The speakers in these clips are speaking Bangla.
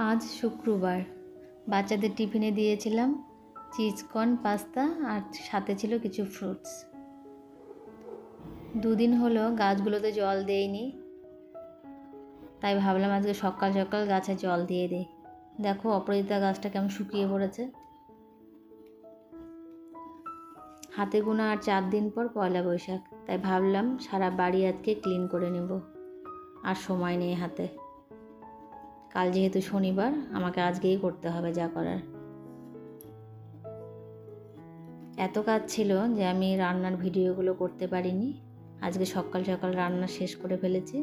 আজ শুক্রবার বাচ্চাদের টিফিনে দিয়েছিলাম চিজকর্ন পাস্তা আর সাথে ছিল কিছু ফ্রুটস। দুদিন হলো গাছগুলোতে জল দেইনি, তাই ভাবলাম আজকে সকাল সকাল গাছে জল দিয়ে দিই। দেখো অপরাজিতা গাছটা কেমন শুকিয়ে পড়েছে। হাতে গোনা আর 4 দিন পর পয়লা বৈশাখ, তাই ভাবলাম সারা বাড়ি আজকে ক্লিন করে নেব। আর সময় নেই হাতে, কাল যেহেতু শনিবার আমাকে আজকেই করতে হবে যা করার। এত কাজ ছিল যে আমি রান্নার ভিডিওগুলো করতে পারিনি। আজকে সকাল সকাল রান্না শেষ করে ফেলেছি।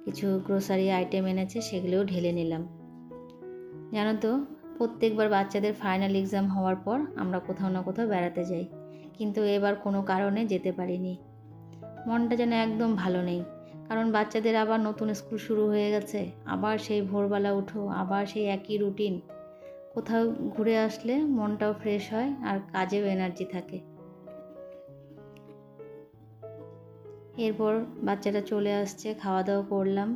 কিছু গ্রোসারি আইটেম এনেছে, সেগুলোও ঢেলে নিলাম। জানো তো, প্রত্যেকবার বাচ্চাদের ফাইনাল এক্সাম হওয়ার পর আমরা কোথাও না কোথাও বেড়াতে যাই, কিন্তু এবার কোনো কারণে যেতে পারিনি। মনটা যেন একদম ভালো নেই, কারণ বাচ্চাদের আবার নতুন স্কুল শুরু হয়ে গেছে। আবার সেই ভোরবেলা উঠো, আবার সেই একই রুটিন। কোথাও ঘুরে আসলে মনটাও ফ্রেশ হয় আর কাজেও এনার্জি থাকে। এরপর বাচ্চাটা চলে আসছে, খাওয়া দাওয়া করলাম।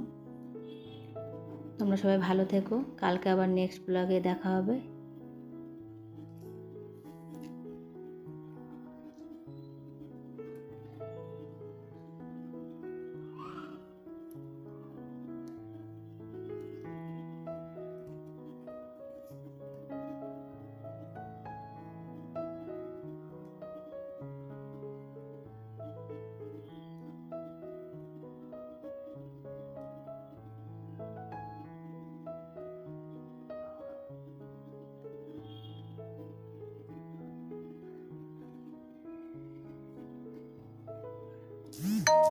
তোমরা সবাই ভালো থেকো, কালকে আবার নেক্সট ব্লগে দেখা হবে।